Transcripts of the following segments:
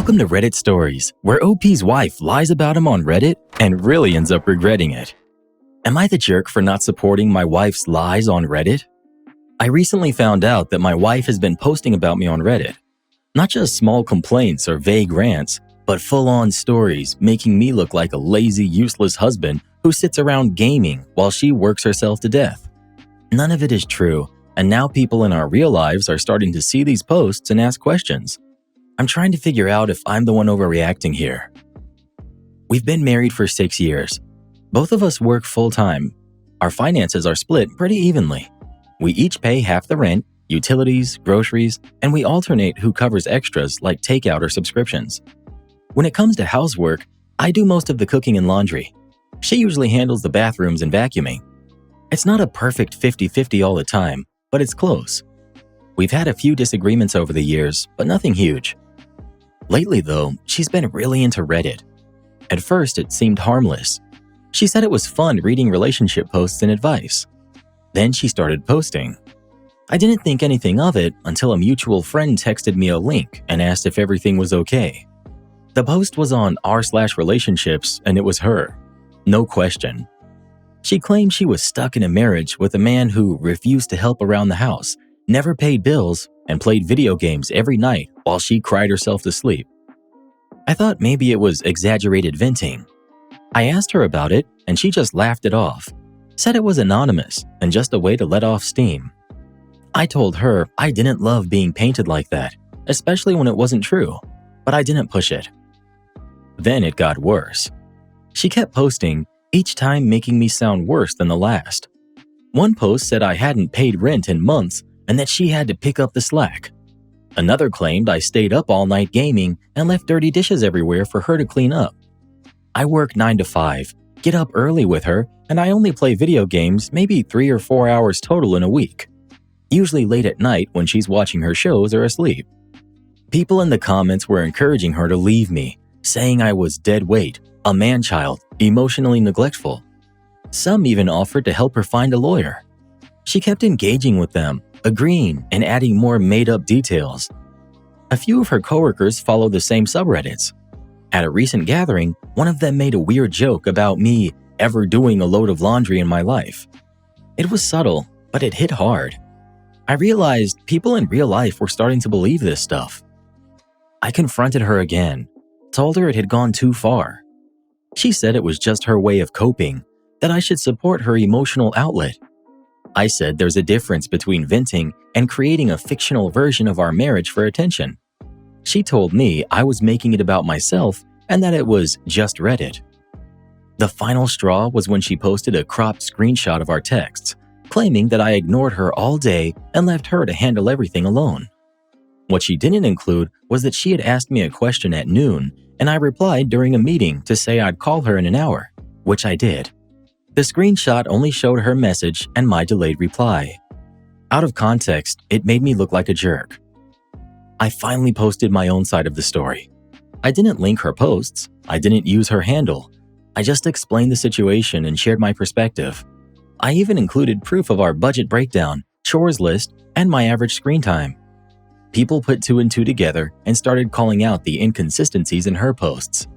Welcome to Reddit Stories, where OP's wife lies about him on Reddit and really ends up regretting it. Am I the jerk for not supporting my wife's lies on Reddit? I recently found out that my wife has been posting about me on Reddit. Not just small complaints or vague rants, but full-on stories making me look like a lazy, useless husband who sits around gaming while she works herself to death. None of it is true, and now people in our real lives are starting to see these posts and ask questions. I'm trying to figure out if I'm the one overreacting here. We've been married for 6 years. Both of us work full-time. Our finances are split pretty evenly. We each pay half the rent, utilities, groceries, and we alternate who covers extras like takeout or subscriptions. When it comes to housework, I do most of the cooking and laundry. She usually handles the bathrooms and vacuuming. It's not a perfect 50-50 all the time, but it's close. We've had a few disagreements over the years, but nothing huge. Lately, though, she's been really into Reddit. At first, it seemed harmless. She said it was fun reading relationship posts and advice. Then she started posting. I didn't think anything of it until a mutual friend texted me a link and asked if everything was okay. The post was on r/relationships and it was her. No question. She claimed she was stuck in a marriage with a man who refused to help around the house, never paid bills, and played video games every night while she cried herself to sleep. I thought maybe it was exaggerated venting. I asked her about it and she just laughed it off, said it was anonymous and just a way to let off steam. I told her I didn't love being painted like that, especially when it wasn't true, but I didn't push it. Then it got worse. She kept posting, each time making me sound worse than the last. One post said I hadn't paid rent in months and that she had to pick up the slack. Another claimed I stayed up all night gaming and left dirty dishes everywhere for her to clean up. I work 9 to 5, get up early with her, and I only play video games maybe 3 or 4 hours total in a week. Usually late at night when she's watching her shows or asleep. People in the comments were encouraging her to leave me, saying I was dead weight, a man-child, emotionally neglectful. Some even offered to help her find a lawyer. She kept engaging with them, agreeing and adding more made-up details. A few of her coworkers follow the same subreddits. At a recent gathering, one of them made a weird joke about me ever doing a load of laundry in my life. It was subtle, but it hit hard. I realized people in real life were starting to believe this stuff. I confronted her again, told her it had gone too far. She said it was just her way of coping, that I should support her emotional outlet. I said there's a difference between venting and creating a fictional version of our marriage for attention. She told me I was making it about myself and that it was just Reddit. The final straw was when she posted a cropped screenshot of our texts, claiming that I ignored her all day and left her to handle everything alone. What she didn't include was that she had asked me a question at noon, and I replied during a meeting to say I'd call her in an hour, which I did. The screenshot only showed her message and my delayed reply. Out of context, it made me look like a jerk. I finally posted my own side of the story. I didn't link her posts, I didn't use her handle. I just explained the situation and shared my perspective. I even included proof of our budget breakdown, chores list, and my average screen time. People put 2 and 2 together and started calling out the inconsistencies in her posts.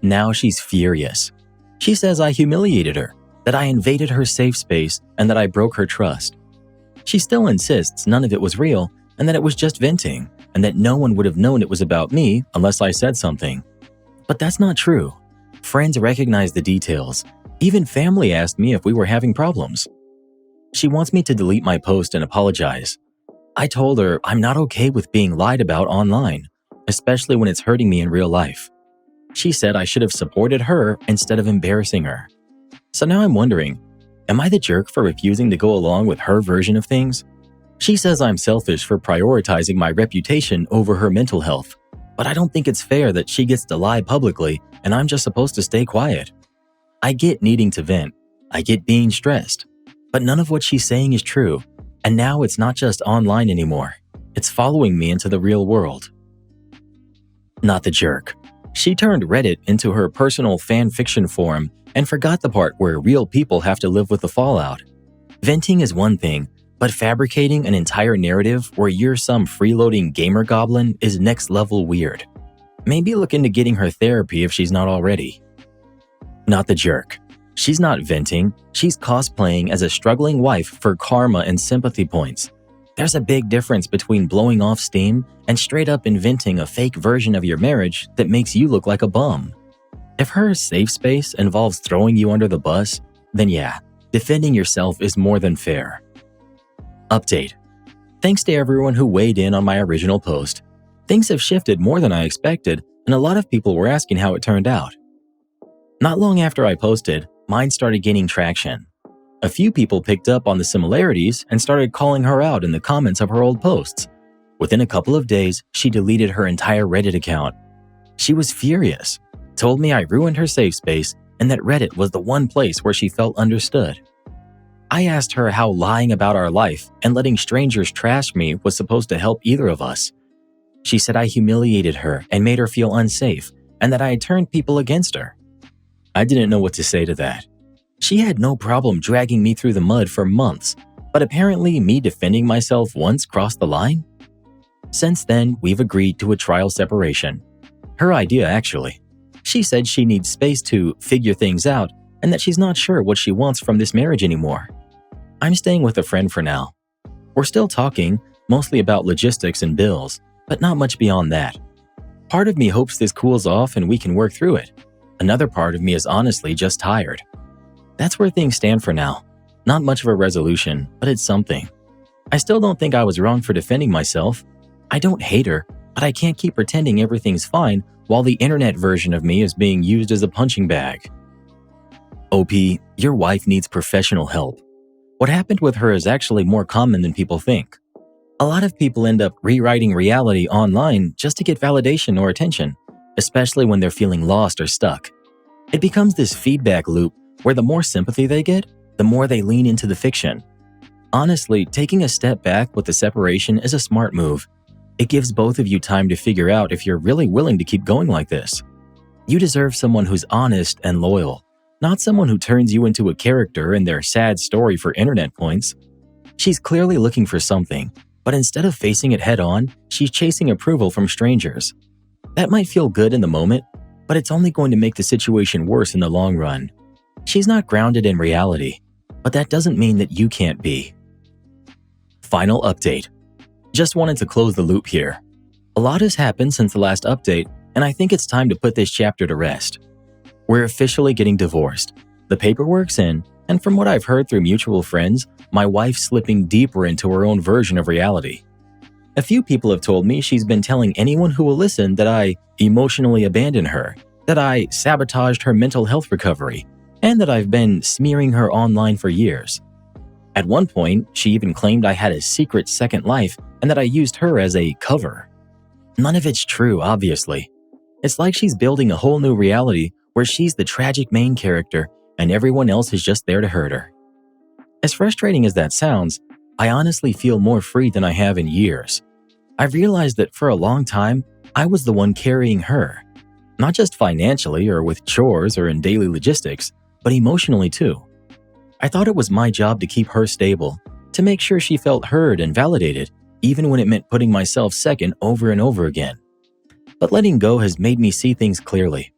Now she's furious. She says I humiliated her, that I invaded her safe space, and that I broke her trust. She still insists none of it was real and that it was just venting, and that no one would have known it was about me unless I said something. But that's not true. Friends recognize the details. Even family asked me if we were having problems. She wants me to delete my post and apologize. I told her I'm not okay with being lied about online, especially when it's hurting me in real life. She said I should have supported her instead of embarrassing her. So now I'm wondering, am I the jerk for refusing to go along with her version of things? She says I'm selfish for prioritizing my reputation over her mental health, but I don't think it's fair that she gets to lie publicly and I'm just supposed to stay quiet. I get needing to vent, I get being stressed, but none of what she's saying is true, and now it's not just online anymore, it's following me into the real world. Not the jerk. She turned Reddit into her personal fan fiction forum and forgot the part where real people have to live with the fallout. Venting is one thing, but fabricating an entire narrative where you're some freeloading gamer goblin is next level weird. Maybe look into getting her therapy if she's not already. Not the jerk. She's not venting, she's cosplaying as a struggling wife for karma and sympathy points. There's a big difference between blowing off steam and straight up inventing a fake version of your marriage that makes you look like a bum. If her safe space involves throwing you under the bus, then yeah, defending yourself is more than fair. Update. Thanks to everyone who weighed in on my original post. Things have shifted more than I expected, and a lot of people were asking how it turned out. Not long after I posted, mine started gaining traction. A few people picked up on the similarities and started calling her out in the comments of her old posts. Within a couple of days, she deleted her entire Reddit account. She was furious, told me I ruined her safe space, and that Reddit was the one place where she felt understood. I asked her how lying about our life and letting strangers trash me was supposed to help either of us. She said I humiliated her and made her feel unsafe, and that I had turned people against her. I didn't know what to say to that. She had no problem dragging me through the mud for months, but apparently me defending myself once crossed the line? Since then, we've agreed to a trial separation. Her idea, actually. She said she needs space to figure things out and that she's not sure what she wants from this marriage anymore. I'm staying with a friend for now. We're still talking, mostly about logistics and bills, but not much beyond that. Part of me hopes this cools off and we can work through it. Another part of me is honestly just tired. That's where things stand for now. Not much of a resolution, but it's something. I still don't think I was wrong for defending myself. I don't hate her, but I can't keep pretending everything's fine while the internet version of me is being used as a punching bag. OP, your wife needs professional help. What happened with her is actually more common than people think. A lot of people end up rewriting reality online just to get validation or attention, especially when they're feeling lost or stuck. It becomes this feedback loop where the more sympathy they get, the more they lean into the fiction. Honestly, taking a step back with the separation is a smart move. It gives both of you time to figure out if you're really willing to keep going like this. You deserve someone who's honest and loyal, not someone who turns you into a character in their sad story for internet points. She's clearly looking for something, but instead of facing it head on, she's chasing approval from strangers. That might feel good in the moment, but it's only going to make the situation worse in the long run. She's not grounded in reality, but that doesn't mean that you can't be. Final update. Just wanted to close the loop here. A lot has happened since the last update, and I think it's time to put this chapter to rest. We're officially getting divorced. The paperwork's in, and from what I've heard through mutual friends, my wife's slipping deeper into her own version of reality. A few people have told me she's been telling anyone who will listen that I emotionally abandoned her, that I sabotaged her mental health recovery, and that I've been smearing her online for years. At one point, she even claimed I had a secret second life and that I used her as a cover. None of it's true, obviously. It's like she's building a whole new reality where she's the tragic main character and everyone else is just there to hurt her. As frustrating as that sounds, I honestly feel more free than I have in years. I've realized that for a long time, I was the one carrying her. Not just financially or with chores or in daily logistics, but emotionally too. I thought it was my job to keep her stable, to make sure she felt heard and validated, even when it meant putting myself second over and over again. But letting go has made me see things clearly.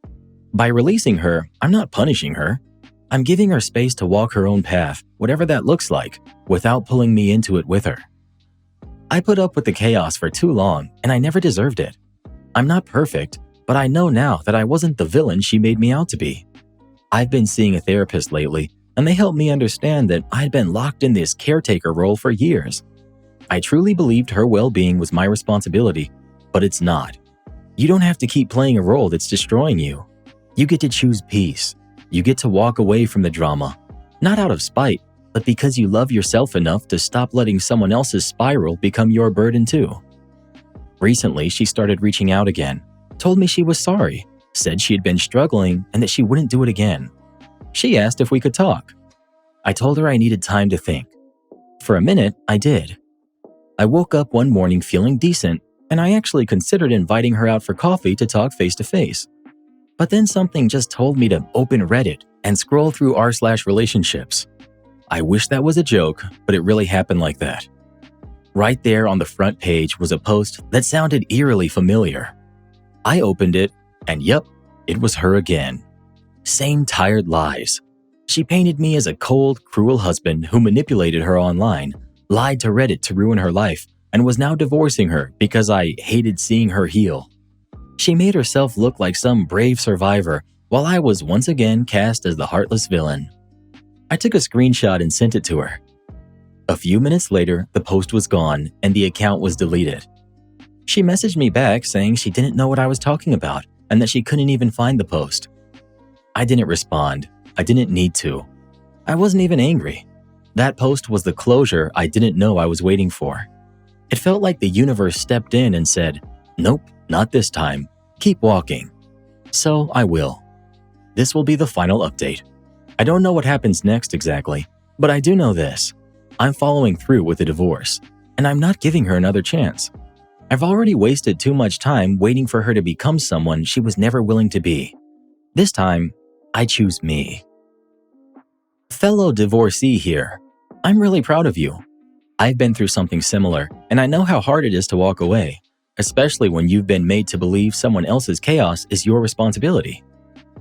By releasing her, I'm not punishing her. I'm giving her space to walk her own path, whatever that looks like, without pulling me into it with her. I put up with the chaos for too long, and I never deserved it. I'm not perfect, but I know now that I wasn't the villain she made me out to be. I've been seeing a therapist lately, and they helped me understand that I'd been locked in this caretaker role for years. I truly believed her well-being was my responsibility, but it's not. You don't have to keep playing a role that's destroying you. You get to choose peace. You get to walk away from the drama, not out of spite, but because you love yourself enough to stop letting someone else's spiral become your burden too. Recently, she started reaching out again, told me she was sorry, said she had been struggling and that she wouldn't do it again. She asked if we could talk. I told her I needed time to think. For a minute, I did. I woke up one morning feeling decent, and I actually considered inviting her out for coffee to talk face to face. But then something just told me to open Reddit and scroll through r/relationships. I wish that was a joke, but it really happened like that. Right there on the front page was a post that sounded eerily familiar. I opened it, and yep, it was her again. Same tired lies. She painted me as a cold, cruel husband who manipulated her online, lied to Reddit to ruin her life, and was now divorcing her because I hated seeing her heal. She made herself look like some brave survivor, while I was once again cast as the heartless villain. I took a screenshot and sent it to her. A few minutes later, the post was gone and the account was deleted. She messaged me back saying she didn't know what I was talking about and that she couldn't even find the post. I didn't respond. I didn't need to. I wasn't even angry. That post was the closure I didn't know I was waiting for. It felt like the universe stepped in and said, "Nope, not this time. Keep walking." So I will. This will be the final update. I don't know what happens next exactly, but I do know this. I'm following through with the divorce, and I'm not giving her another chance. I've already wasted too much time waiting for her to become someone she was never willing to be. This time, I choose me. Fellow divorcee here, I'm really proud of you. I've been through something similar, and I know how hard it is to walk away, especially when you've been made to believe someone else's chaos is your responsibility.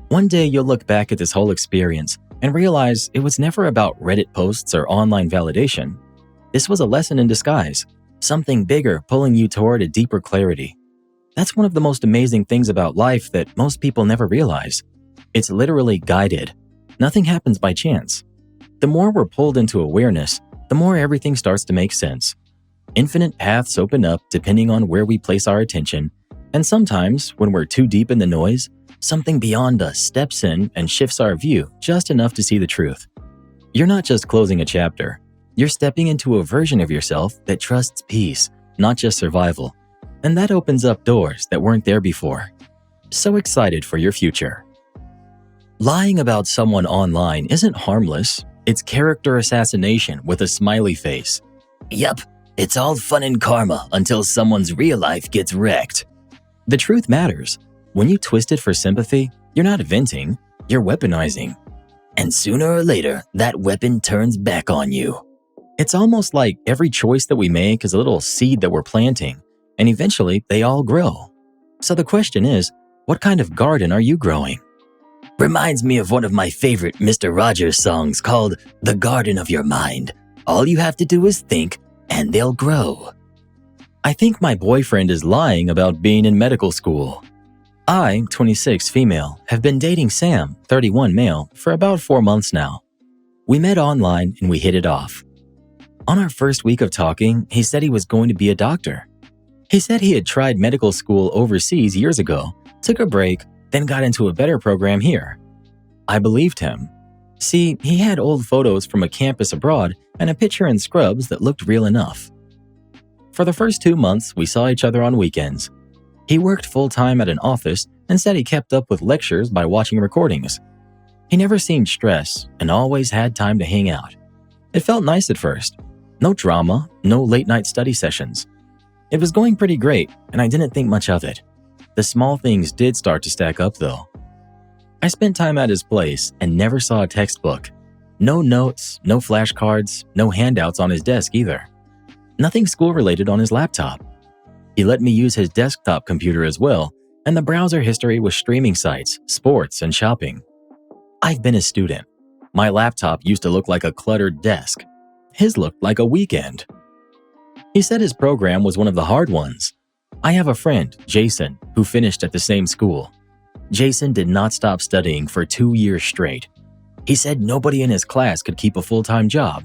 One day you'll look back at this whole experience and realize it was never about Reddit posts or online validation. This was a lesson in disguise, something bigger pulling you toward a deeper clarity. That's one of the most amazing things about life that most people never realize. It's literally guided. Nothing happens by chance. The more we're pulled into awareness, the more everything starts to make sense. Infinite paths open up depending on where we place our attention, and sometimes, when we're too deep in the noise, something beyond us steps in and shifts our view just enough to see the truth. You're not just closing a chapter. You're stepping into a version of yourself that trusts peace, not just survival. And that opens up doors that weren't there before. So excited for your future. Lying about someone online isn't harmless. It's character assassination with a smiley face. Yep, it's all fun and karma until someone's real life gets wrecked. The truth matters. When you twist it for sympathy, you're not venting, you're weaponizing. And sooner or later, that weapon turns back on you. It's almost like every choice that we make is a little seed that we're planting, and eventually they all grow. So the question is, what kind of garden are you growing? Reminds me of one of my favorite Mr. Rogers songs called The Garden of Your Mind. All you have to do is think, and they'll grow. I think my boyfriend is lying about being in medical school. I, 26 female, have been dating Sam, 31 male, for about 4 months now. We met online and we hit it off. On our first week of talking, he said he was going to be a doctor. He said he had tried medical school overseas years ago, took a break, then got into a better program here. I believed him. See, he had old photos from a campus abroad and a picture in scrubs that looked real enough. For the first 2 months, we saw each other on weekends. He worked full-time at an office and said he kept up with lectures by watching recordings. He never seemed stressed and always had time to hang out. It felt nice at first. No drama, no late-night study sessions. It was going pretty great, and I didn't think much of it. The small things did start to stack up, though. I spent time at his place and never saw a textbook. No notes, no flashcards, no handouts on his desk either. Nothing school-related on his laptop. He let me use his desktop computer as well, and the browser history was streaming sites, sports, and shopping. I've been a student. My laptop used to look like a cluttered desk. His looked like a weekend. He said his program was one of the hard ones. I have a friend, Jason, who finished at the same school. Jason did not stop studying for 2 years straight. He said nobody in his class could keep a full-time job.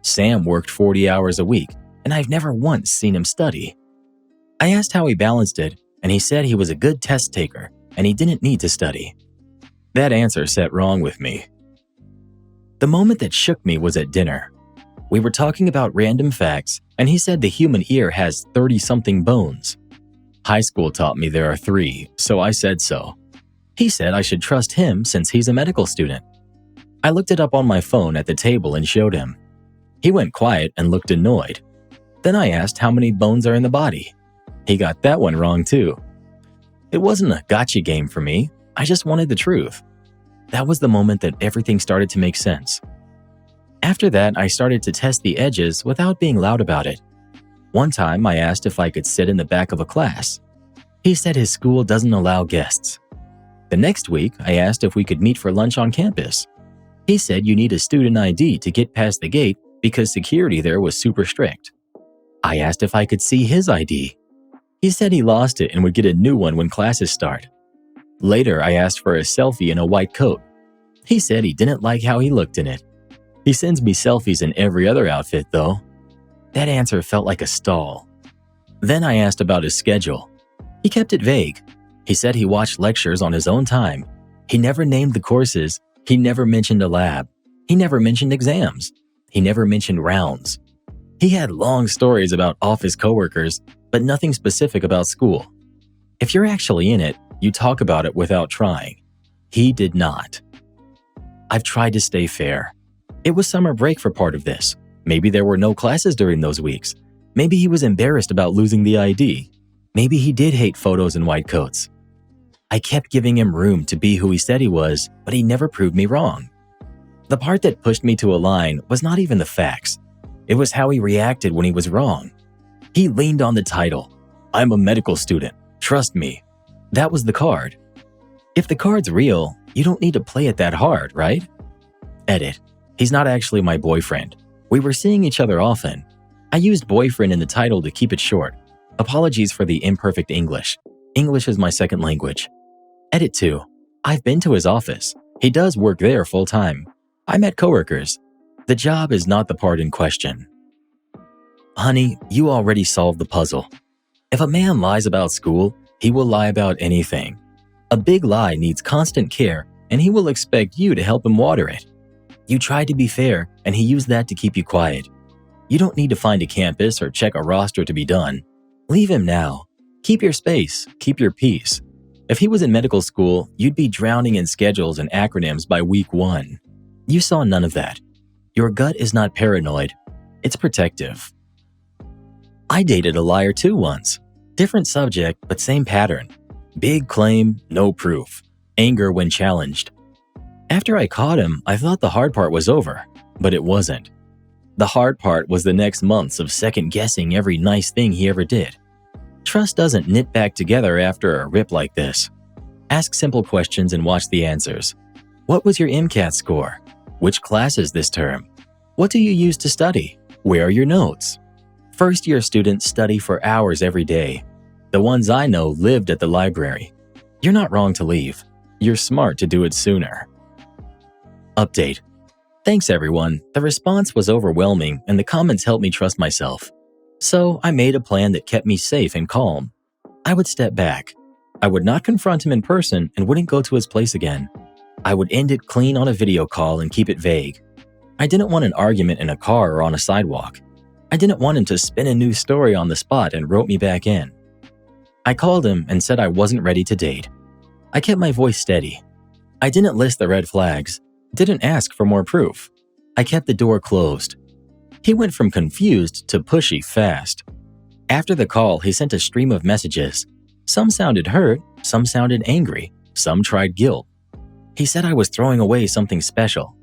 Sam worked 40 hours a week, and I've never once seen him study. I asked how he balanced it, and he said he was a good test taker, and he didn't need to study. That answer set wrong with me. The moment that shook me was at dinner. We were talking about random facts, and he said the human ear has 30-something bones. High school taught me there are 3, so I said so. He said I should trust him since he's a medical student. I looked it up on my phone at the table and showed him. He went quiet and looked annoyed. Then I asked how many bones are in the body. He got that one wrong too. It wasn't a gotcha game for me. I just wanted the truth. That was the moment that everything started to make sense. After that, I started to test the edges without being loud about it. One time, I asked if I could sit in the back of a class. He said his school doesn't allow guests. The next week, I asked if we could meet for lunch on campus. He said you need a student ID to get past the gate because security there was super strict. I asked if I could see his ID. He said he lost it and would get a new one when classes start. Later, I asked for a selfie in a white coat. He said he didn't like how he looked in it. He sends me selfies in every other outfit, though. That answer felt like a stall. Then I asked about his schedule. He kept it vague. He said he watched lectures on his own time. He never named the courses. He never mentioned a lab. He never mentioned exams. He never mentioned rounds. He had long stories about office coworkers, but nothing specific about school. If you're actually in it, you talk about it without trying. He did not. I've tried to stay fair. It was summer break for part of this. Maybe there were no classes during those weeks. Maybe he was embarrassed about losing the ID. Maybe he did hate photos in white coats. I kept giving him room to be who he said he was, but he never proved me wrong. The part that pushed me to a line was not even the facts. It was how he reacted when he was wrong. He leaned on the title. I'm a medical student. Trust me. That was the card. If the card's real, you don't need to play it that hard, right? Edit. He's not actually my boyfriend. We were seeing each other often. I used boyfriend in the title to keep it short. Apologies for the imperfect English. English is my second language. Edit 2. I've been to his office. He does work there full time. I met coworkers. The job is not the part in question. Honey, you already solved the puzzle. If a man lies about school, he will lie about anything. A big lie needs constant care, and he will expect you to help him water it. You tried to be fair, and he used that to keep you quiet. You don't need to find a campus or check a roster to be done. Leave him now. Keep your space. Keep your peace. If he was in medical school, you'd be drowning in schedules and acronyms by week 1. You saw none of that. Your gut is not paranoid. It's protective. I dated a liar too once. Different subject, but same pattern. Big claim, no proof. Anger when challenged. After I caught him, I thought the hard part was over, but it wasn't. The hard part was the next months of second-guessing every nice thing he ever did. Trust doesn't knit back together after a rip like this. Ask simple questions and watch the answers. What was your MCAT score? Which classes this term? What do you use to study? Where are your notes? First-year students study for hours every day. The ones I know lived at the library. You're not wrong to leave. You're smart to do it sooner. Update. Thanks everyone. The response was overwhelming and the comments helped me trust myself. So I made a plan that kept me safe and calm. I would step back. I would not confront him in person and wouldn't go to his place again. I would end it clean on a video call and keep it vague. I didn't want an argument in a car or on a sidewalk. I didn't want him to spin a new story on the spot and rope me back in. I called him and said I wasn't ready to date. I kept my voice steady. I didn't list the red flags, didn't ask for more proof. I kept the door closed. He went from confused to pushy fast. After the call, he sent a stream of messages. Some sounded hurt, some sounded angry, some tried guilt. He said I was throwing away something special.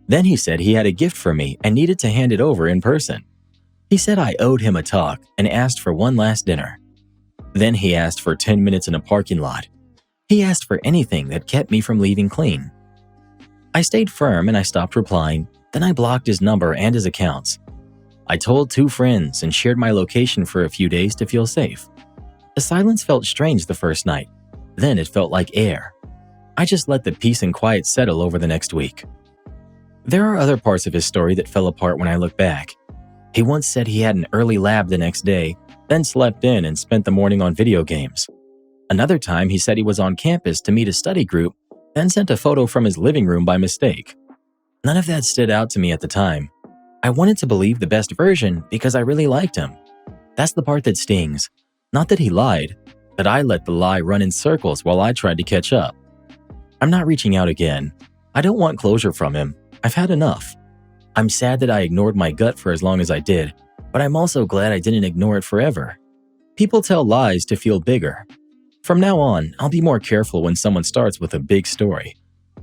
Then he said he had a gift for me and needed to hand it over in person. He said I owed him a talk and asked for one last dinner. Then he asked for 10 minutes in a parking lot. He asked for anything that kept me from leaving clean. I stayed firm and I stopped replying. Then I blocked his number and his accounts. I told 2 friends and shared my location for a few days to feel safe. The silence felt strange the first night. Then it felt like air. I just let the peace and quiet settle over the next week. There are other parts of his story that fell apart when I look back. He once said he had an early lab the next day, then slept in and spent the morning on video games. Another time he said he was on campus to meet a study group, then sent a photo from his living room by mistake. None of that stood out to me at the time. I wanted to believe the best version because I really liked him. That's the part that stings. Not that he lied, but I let the lie run in circles while I tried to catch up. I'm not reaching out again. I don't want closure from him. I've had enough. I'm sad that I ignored my gut for as long as I did, but I'm also glad I didn't ignore it forever. People tell lies to feel bigger. From now on, I'll be more careful when someone starts with a big story.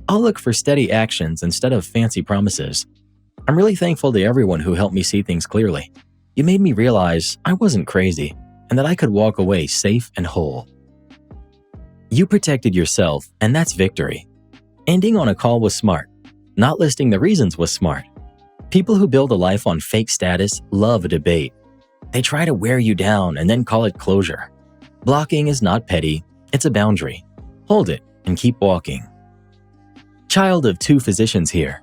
I'll look for steady actions instead of fancy promises. I'm really thankful to everyone who helped me see things clearly. You made me realize I wasn't crazy and that I could walk away safe and whole. You protected yourself, and that's victory. Ending on a call was smart. Not listing the reasons was smart. People who build a life on fake status love a debate. They try to wear you down and then call it closure. Blocking is not petty, it's a boundary. Hold it and keep walking. Child of two physicians here.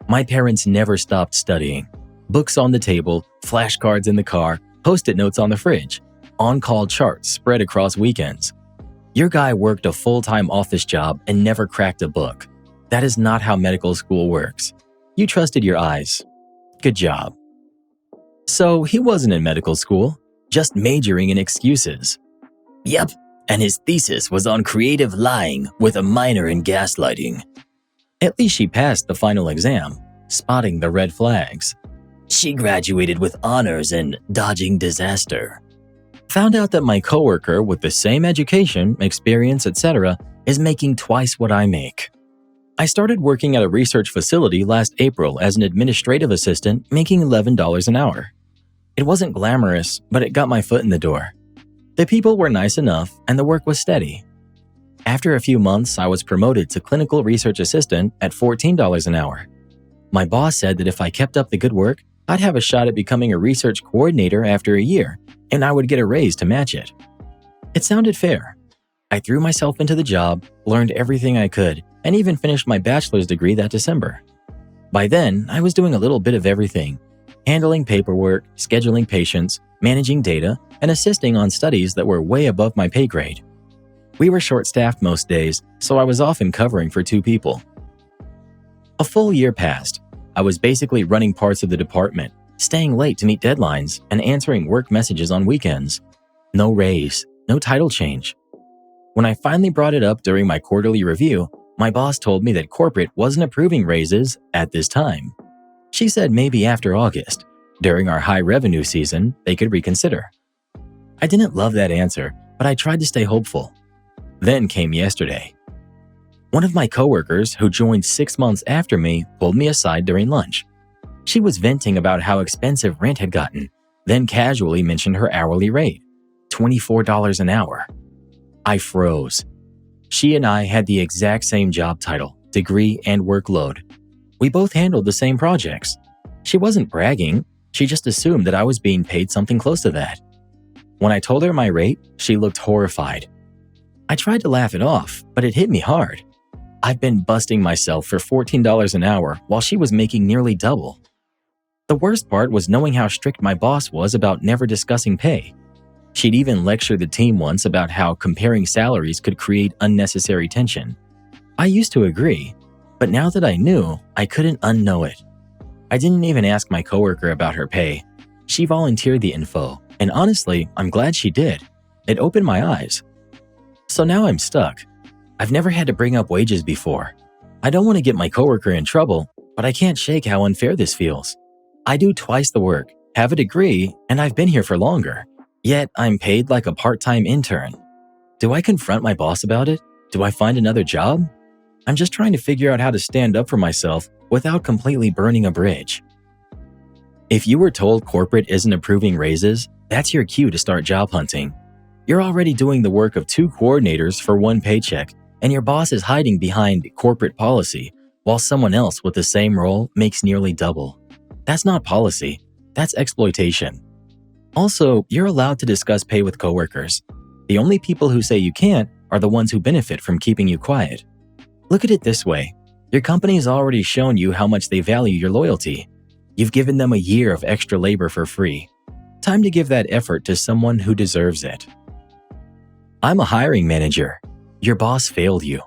My parents never stopped studying. Books on the table, flashcards in the car, post-it notes on the fridge, on-call charts spread across weekends. Your guy worked a full-time office job and never cracked a book. That is not how medical school works. You trusted your eyes. Good job. So he wasn't in medical school, just majoring in excuses. Yep, and his thesis was on creative lying with a minor in gaslighting. At least she passed the final exam, spotting the red flags. She graduated with honors in dodging disaster. Found out that my coworker with the same education, experience, etc. is making twice what I make. I started working at a research facility last April as an administrative assistant, making $11 an hour. It wasn't glamorous, but it got my foot in the door. The people were nice enough, and the work was steady. After a few months, I was promoted to clinical research assistant at $14 an hour. My boss said that if I kept up the good work, I'd have a shot at becoming a research coordinator after a year, and I would get a raise to match it. It sounded fair. I threw myself into the job, learned everything I could, and even finished my bachelor's degree that December. By then, I was doing a little bit of everything, handling paperwork, scheduling patients, managing data, and assisting on studies that were way above my pay grade. We were short-staffed most days, so I was often covering for 2 people. A full year passed. I was basically running parts of the department, staying late to meet deadlines, and answering work messages on weekends. No raise, no title change. When I finally brought it up during my quarterly review, my boss told me that corporate wasn't approving raises at this time. She said maybe after August, during our high revenue season, they could reconsider. I didn't love that answer, but I tried to stay hopeful. Then came yesterday. One of my coworkers, who joined 6 months after me, pulled me aside during lunch. She was venting about how expensive rent had gotten, then casually mentioned her hourly rate, $24 an hour. I froze. She and I had the exact same job title, degree, and workload. We both handled the same projects. She wasn't bragging, she just assumed that I was being paid something close to that. When I told her my rate, she looked horrified. I tried to laugh it off, but it hit me hard. I've been busting myself for $14 an hour while she was making nearly double. The worst part was knowing how strict my boss was about never discussing pay. She'd even lectured the team once about how comparing salaries could create unnecessary tension. I used to agree, but now that I knew, I couldn't unknow it. I didn't even ask my coworker about her pay. She volunteered the info, and honestly, I'm glad she did. It opened my eyes. So now I'm stuck. I've never had to bring up wages before. I don't want to get my coworker in trouble, but I can't shake how unfair this feels. I do twice the work, have a degree, and I've been here for longer. Yet I'm paid like a part-time intern. Do I confront my boss about it? Do I find another job? I'm just trying to figure out how to stand up for myself without completely burning a bridge. If you were told corporate isn't approving raises, that's your cue to start job hunting. You're already doing the work of 2 coordinators for 1 paycheck, and your boss is hiding behind corporate policy, while someone else with the same role makes nearly double. That's not policy, that's exploitation. Also, you're allowed to discuss pay with coworkers. The only people who say you can't are the ones who benefit from keeping you quiet. Look at it this way. Your company has already shown you how much they value your loyalty. You've given them a year of extra labor for free. Time to give that effort to someone who deserves it. I'm a hiring manager. Your boss failed you.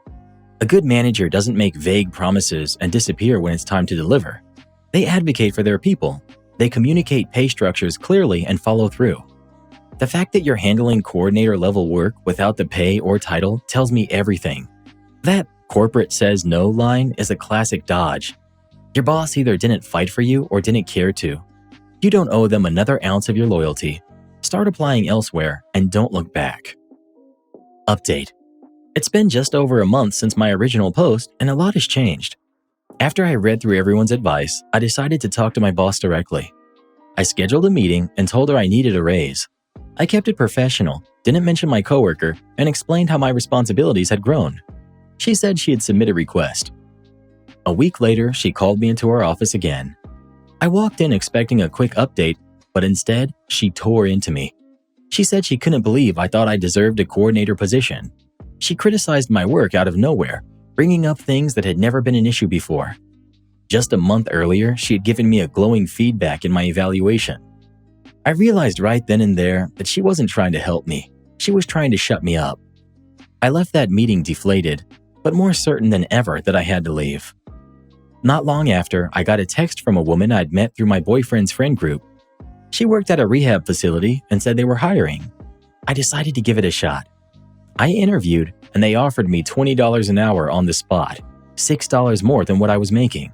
A good manager doesn't make vague promises and disappear when it's time to deliver. They advocate for their people. They communicate pay structures clearly and follow through. The fact that you're handling coordinator-level work without the pay or title tells me everything. That corporate says no line is a classic dodge. Your boss either didn't fight for you or didn't care to. You don't owe them another ounce of your loyalty. Start applying elsewhere and don't look back. Update. It's been just over a month since my original post and a lot has changed. After I read through everyone's advice, I decided to talk to my boss directly. I scheduled a meeting and told her I needed a raise. I kept it professional, didn't mention my coworker, and explained how my responsibilities had grown. She said she had submitted a request. A week later, she called me into her office again. I walked in expecting a quick update, but instead, she tore into me. She said she couldn't believe I thought I deserved a coordinator position. She criticized my work out of nowhere, bringing up things that had never been an issue before. Just a month earlier, she had given me a glowing feedback in my evaluation. I realized right then and there that she wasn't trying to help me. She was trying to shut me up. I left that meeting deflated, but more certain than ever that I had to leave. Not long after, I got a text from a woman I'd met through my boyfriend's friend group. She worked at a rehab facility and said they were hiring. I decided to give it a shot. I interviewed and they offered me $20 an hour on the spot, $6 more than what I was making.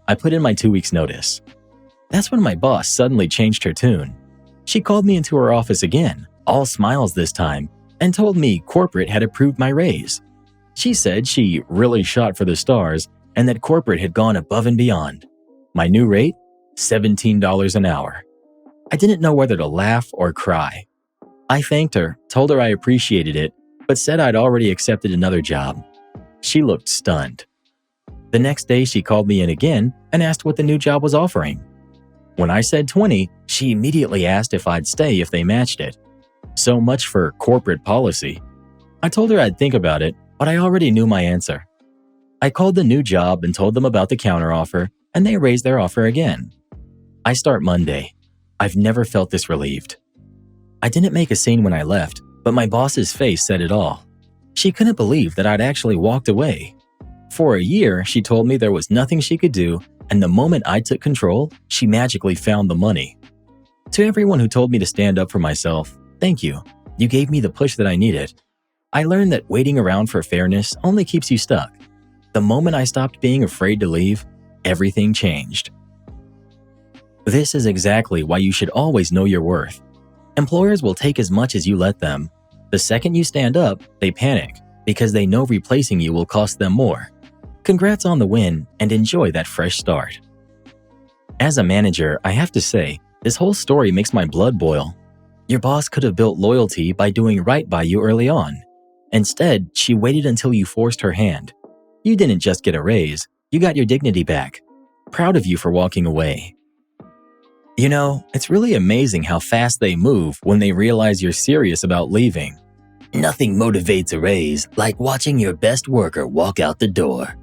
I put in my 2 weeks notice. That's when my boss suddenly changed her tune. She called me into her office again, all smiles this time, and told me corporate had approved my raise. She said she really shot for the stars and that corporate had gone above and beyond. My new rate? $17 an hour. I didn't know whether to laugh or cry. I thanked her, told her I appreciated it, but said I'd already accepted another job. She looked stunned. The next day, she called me in again and asked what the new job was offering. When I said 20, she immediately asked if I'd stay if they matched it. So much for corporate policy. I told her I'd think about it, but I already knew my answer. I called the new job and told them about the counteroffer, and they raised their offer again. I start Monday. I've never felt this relieved. I didn't make a scene when I left, but my boss's face said it all. She couldn't believe that I'd actually walked away. For a year, she told me there was nothing she could do, and the moment I took control, she magically found the money. To everyone who told me to stand up for myself, thank you. You gave me the push that I needed. I learned that waiting around for fairness only keeps you stuck. The moment I stopped being afraid to leave, everything changed. This is exactly why you should always know your worth. Employers will take as much as you let them. The second you stand up, they panic because they know replacing you will cost them more. Congrats on the win and enjoy that fresh start. As a manager, I have to say, this whole story makes my blood boil. Your boss could have built loyalty by doing right by you early on. Instead, she waited until you forced her hand. You didn't just get a raise, you got your dignity back. Proud of you for walking away. You know, it's really amazing how fast they move when they realize you're serious about leaving. Nothing motivates a raise like watching your best worker walk out the door.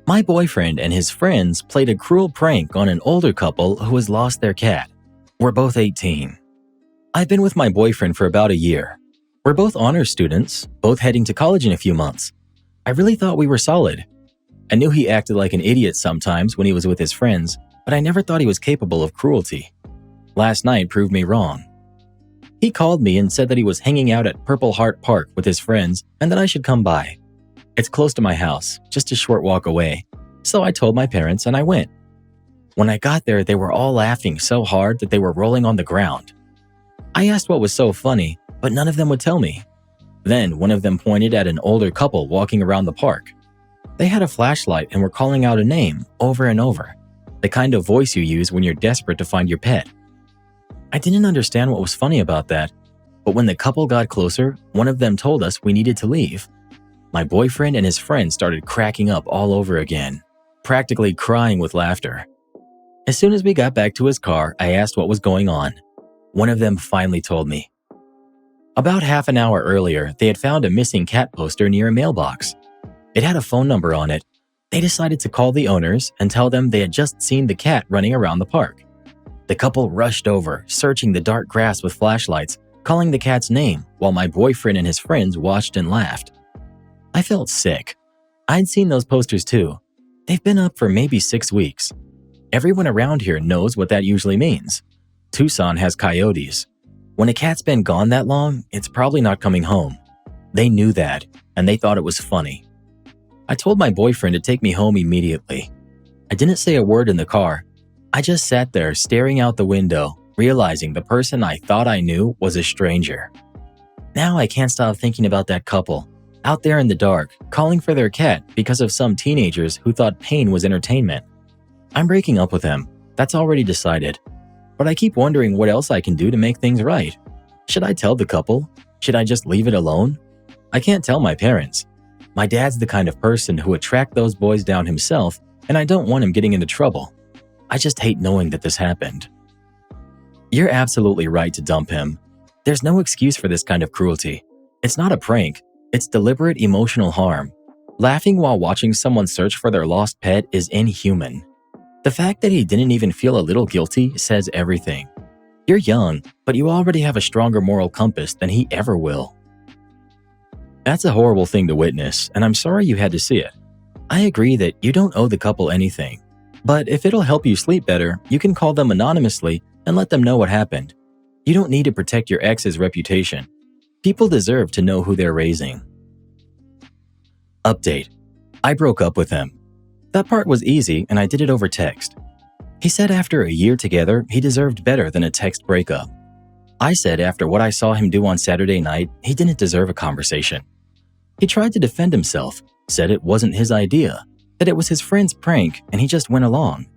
My boyfriend and his friends played a cruel prank on an older couple who has lost their cat. We're both 18. I've been with my boyfriend for about a year. We're both honors students, both heading to college in a few months. I really thought we were solid. I knew he acted like an idiot sometimes when he was with his friends, but I never thought he was capable of cruelty. Last night proved me wrong. He called me and said that he was hanging out at Purple Heart Park with his friends and that I should come by. It's close to my house, just a short walk away, so I told my parents and I went. When I got there, they were all laughing so hard that they were rolling on the ground. I asked what was so funny, but none of them would tell me. Then one of them pointed at an older couple walking around the park. They had a flashlight and were calling out a name over and over, the kind of voice you use when you're desperate to find your pet. I didn't understand what was funny about that, but when the couple got closer, one of them told us we needed to leave. My boyfriend and his friends started cracking up all over again, practically crying with laughter. As soon as we got back to his car, I asked what was going on. One of them finally told me. About half an hour earlier, they had found a missing cat poster near a mailbox. It had a phone number on it. They decided to call the owners and tell them they had just seen the cat running around the park. The couple rushed over, searching the dark grass with flashlights, calling the cat's name while my boyfriend and his friends watched and laughed. I felt sick. I'd seen those posters too. They've been up for maybe 6 weeks. Everyone around here knows what that usually means. Tucson has coyotes. When a cat's been gone that long, it's probably not coming home. They knew that, and they thought it was funny. I told my boyfriend to take me home immediately. I didn't say a word in the car. I just sat there staring out the window, realizing the person I thought I knew was a stranger. Now I can't stop thinking about that couple, out there in the dark, calling for their cat because of some teenagers who thought pain was entertainment. I'm breaking up with him. That's already decided. But I keep wondering what else I can do to make things right. Should I tell the couple? Should I just leave it alone? I can't tell my parents. My dad's the kind of person who would track those boys down himself, and I don't want him getting into trouble. I just hate knowing that this happened. You're absolutely right to dump him. There's no excuse for this kind of cruelty. It's not a prank. It's deliberate emotional harm. Laughing while watching someone search for their lost pet is inhuman. The fact that he didn't even feel a little guilty says everything. You're young, but you already have a stronger moral compass than he ever will. That's a horrible thing to witness, and I'm sorry you had to see it. I agree that you don't owe the couple anything, but if it'll help you sleep better, you can call them anonymously and let them know what happened. You don't need to protect your ex's reputation. People deserve to know who they're raising. Update. I broke up with him. That part was easy and I did it over text. He said after a year together, he deserved better than a text breakup. I said after what I saw him do on Saturday night, he didn't deserve a conversation. He tried to defend himself, said it wasn't his idea, that it was his friend's prank and he just went along.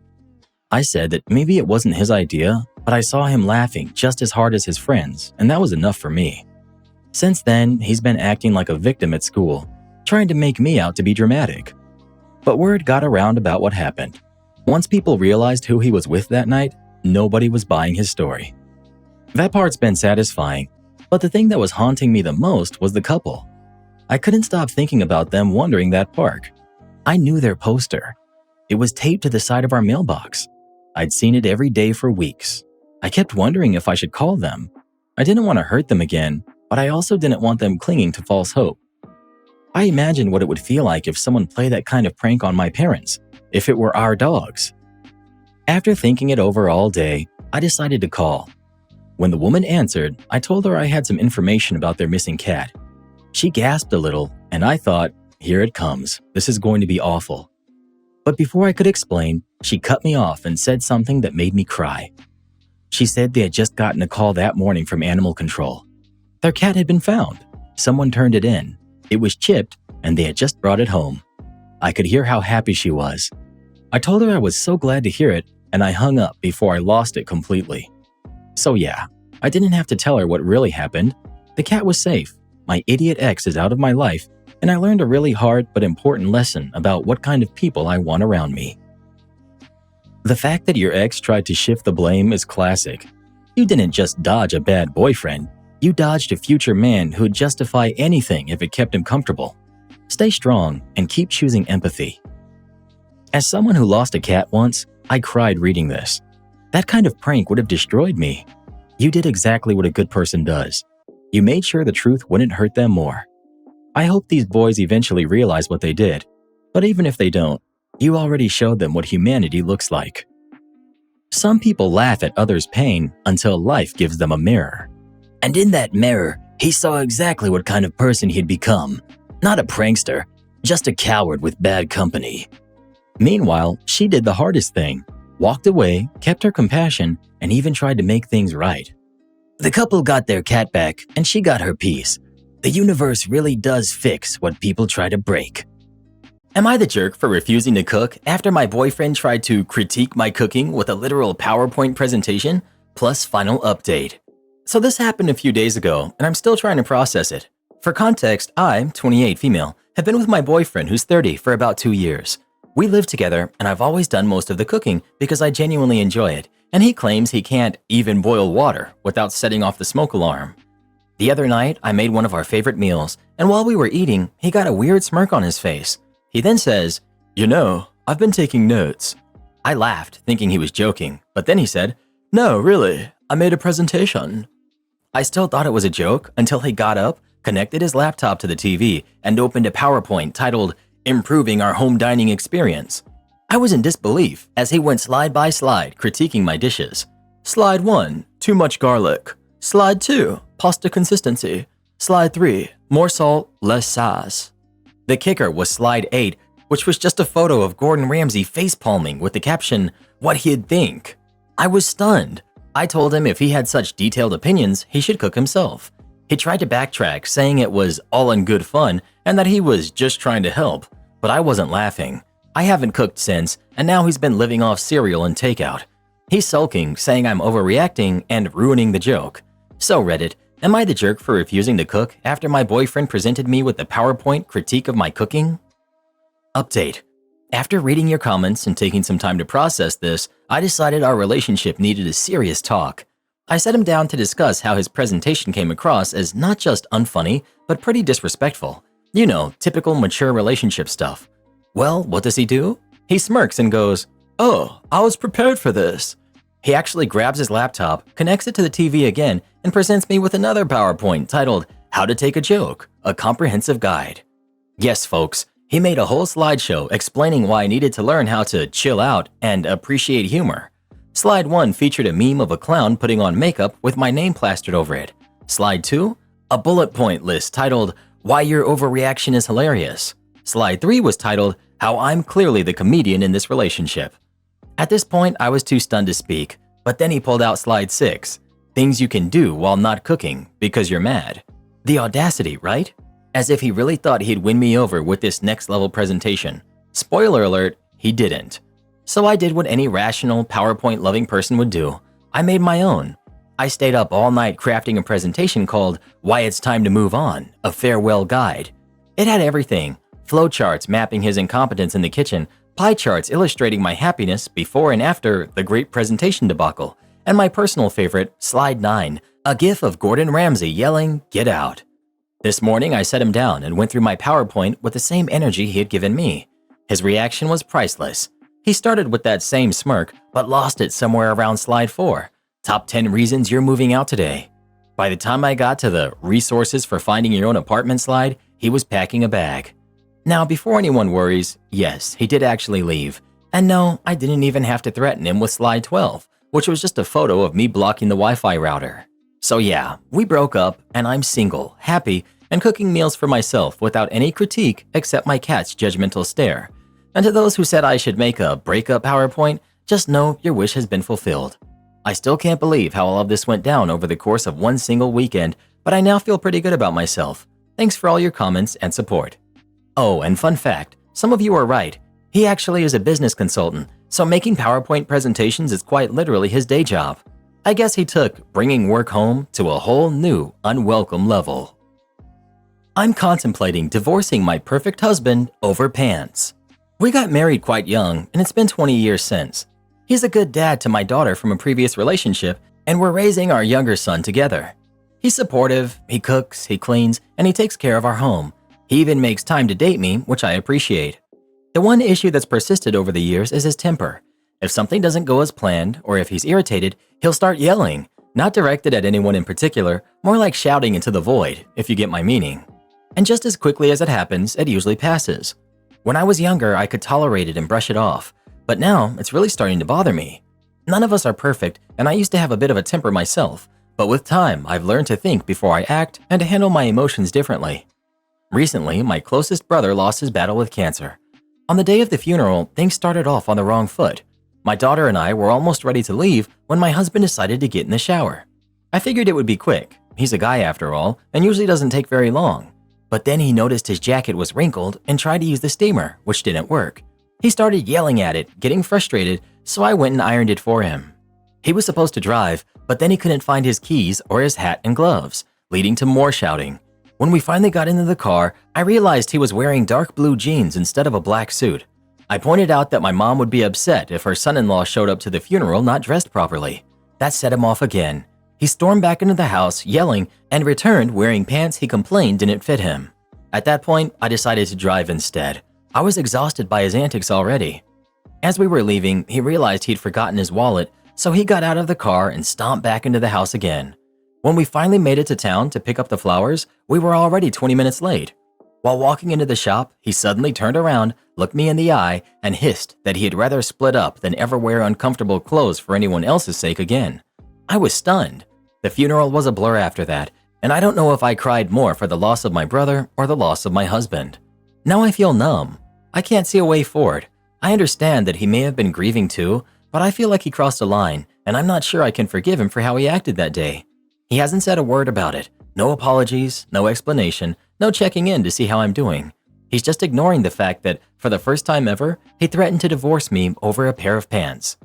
I said that maybe it wasn't his idea, but I saw him laughing just as hard as his friends, and that was enough for me. Since then, he's been acting like a victim at school, trying to make me out to be dramatic. But word got around about what happened. Once people realized who he was with that night, nobody was buying his story. That part's been satisfying, but the thing that was haunting me the most was the couple. I couldn't stop thinking about them wandering that park. I knew their poster. It was taped to the side of our mailbox. I'd seen it every day for weeks. I kept wondering if I should call them. I didn't want to hurt them again, but I also didn't want them clinging to false hope. I imagined what it would feel like if someone played that kind of prank on my parents, if it were our dogs. After thinking it over all day, I decided to call. When the woman answered, I told her I had some information about their missing cat. She gasped a little, and I thought, here it comes. This is going to be awful. But before I could explain, she cut me off and said something that made me cry. She said they had just gotten a call that morning from animal control. Their cat had been found. Someone turned it in. It was chipped, and they had just brought it home. I could hear how happy she was. I told her I was so glad to hear it, and I hung up before I lost it completely. So yeah, I didn't have to tell her what really happened. The cat was safe. My idiot ex is out of my life, and I learned a really hard but important lesson about what kind of people I want around me. The fact that your ex tried to shift the blame is classic. You didn't just dodge a bad boyfriend. You dodged a future man who'd justify anything if it kept him comfortable. Stay strong and keep choosing empathy. As someone who lost a cat once, I cried reading this. That kind of prank would have destroyed me. You did exactly what a good person does. You made sure the truth wouldn't hurt them more. I hope these boys eventually realize what they did, but even if they don't, you already showed them what humanity looks like. Some people laugh at others' pain until life gives them a mirror. And in that mirror, he saw exactly what kind of person he'd become. Not a prankster, just a coward with bad company. Meanwhile, she did the hardest thing, walked away, kept her compassion, and even tried to make things right. The couple got their cat back, and she got her peace. The universe really does fix what people try to break. Am I the jerk for refusing to cook after my boyfriend tried to critique my cooking with a literal PowerPoint presentation? Plus final update. So this happened a few days ago, and I'm still trying to process it. For context, I, 28 female, have been with my boyfriend who's 30 for about 2 years. We live together, and I've always done most of the cooking because I genuinely enjoy it, and he claims he can't even boil water without setting off the smoke alarm. The other night, I made one of our favorite meals, and while we were eating, he got a weird smirk on his face. He then says, "You know, I've been taking notes." I laughed, thinking he was joking, but then he said, "No, really, I made a presentation." I still thought it was a joke until he got up, connected his laptop to the TV, and opened a PowerPoint titled, "Improving Our Home Dining Experience." I was in disbelief as he went slide by slide critiquing my dishes. Slide 1, too much garlic. Slide 2, pasta consistency. Slide 3, more salt, less sauce. The kicker was slide 8, which was just a photo of Gordon Ramsay facepalming with the caption, "What he'd think." I was stunned. I told him if he had such detailed opinions, he should cook himself. He tried to backtrack, saying it was all in good fun and that he was just trying to help, but I wasn't laughing. I haven't cooked since, and now he's been living off cereal and takeout. He's sulking, saying I'm overreacting and ruining the joke. So Reddit, Am I the jerk for refusing to cook after my boyfriend presented me with a PowerPoint critique of my cooking? Update. After reading your comments and taking some time to process this, I decided our relationship needed a serious talk. I sat him down to discuss how his presentation came across as not just unfunny, but pretty disrespectful. You know, typical mature relationship stuff. Well, what does he do? He smirks and goes, "Oh, I was prepared for this." He actually grabs his laptop, connects it to the TV again, and presents me with another PowerPoint titled, "How to Take a Joke, a Comprehensive Guide." Yes, folks, he made a whole slideshow explaining why I needed to learn how to chill out and appreciate humor. Slide 1 featured a meme of a clown putting on makeup with my name plastered over it. Slide 2, a bullet point list titled, "Why Your Overreaction is Hilarious." Slide 3 was titled, "How I'm Clearly the Comedian in This Relationship." At this point, I was too stunned to speak, but then he pulled out slide 6, things you can do while not cooking because you're mad. The audacity, right? As if he really thought he'd win me over with this next level presentation. Spoiler alert, he didn't. So I did what any rational, PowerPoint-loving person would do. I made my own. I stayed up all night crafting a presentation called "Why It's Time to Move On, a Farewell Guide." It had everything: flowcharts mapping his incompetence in the kitchen, pie charts illustrating my happiness before and after the great presentation debacle, and my personal favorite, slide 9, a gif of Gordon Ramsay yelling, "Get out." This morning, I sat him down and went through my PowerPoint with the same energy he had given me. His reaction was priceless. He started with that same smirk, but lost it somewhere around slide 4, top 10 reasons you're moving out today. By the time I got to the resources for finding your own apartment slide, he was packing a bag. Now, before anyone worries, yes, he did actually leave. And no, I didn't even have to threaten him with slide 12, which was just a photo of me blocking the Wi-Fi router. So yeah, we broke up, and I'm single, happy, and cooking meals for myself without any critique except my cat's judgmental stare. And to those who said I should make a breakup PowerPoint, just know your wish has been fulfilled. I still can't believe how all of this went down over the course of one single weekend, but I now feel pretty good about myself. Thanks for all your comments and support. Oh, and fun fact, some of you are right. He actually is a business consultant, so making PowerPoint presentations is quite literally his day job. I guess he took bringing work home to a whole new, unwelcome level. I'm contemplating divorcing my perfect husband over pants. We got married quite young, and it's been 20 years since. He's a good dad to my daughter from a previous relationship, and we're raising our younger son together. He's supportive, he cooks, he cleans, and he takes care of our home. He even makes time to date me, which I appreciate. The one issue that's persisted over the years is his temper. If something doesn't go as planned, or if he's irritated, he'll start yelling, not directed at anyone in particular, more like shouting into the void, if you get my meaning. And just as quickly as it happens, it usually passes. When I was younger, I could tolerate it and brush it off, but now it's really starting to bother me. None of us are perfect, and I used to have a bit of a temper myself, but with time, I've learned to think before I act and to handle my emotions differently. Recently, my closest brother lost his battle with cancer. On the day of the funeral, things started off on the wrong foot. My daughter and I were almost ready to leave when my husband decided to get in the shower. I figured it would be quick. He's a guy after all, and usually doesn't take very long. But then he noticed his jacket was wrinkled and tried to use the steamer, which didn't work. He started yelling at it, getting frustrated, so I went and ironed it for him. He was supposed to drive, but then he couldn't find his keys or his hat and gloves, leading to more shouting. When we finally got into the car, I realized he was wearing dark blue jeans instead of a black suit. I pointed out that my mom would be upset if her son-in-law showed up to the funeral not dressed properly. That set him off again. He stormed back into the house, yelling, and returned wearing pants he complained didn't fit him. At that point, I decided to drive instead. I was exhausted by his antics already. As we were leaving, he realized he'd forgotten his wallet, so he got out of the car and stomped back into the house again. When we finally made it to town to pick up the flowers, we were already 20 minutes late. While walking into the shop, he suddenly turned around, looked me in the eye, and hissed that he'd rather split up than ever wear uncomfortable clothes for anyone else's sake again. I was stunned. The funeral was a blur after that, and I don't know if I cried more for the loss of my brother or the loss of my husband. Now I feel numb. I can't see a way forward. I understand that he may have been grieving too, but I feel like he crossed a line, and I'm not sure I can forgive him for how he acted that day. He hasn't said a word about it. No apologies, no explanation, no checking in to see how I'm doing. He's just ignoring the fact that, for the first time ever, he threatened to divorce me over a pair of pants.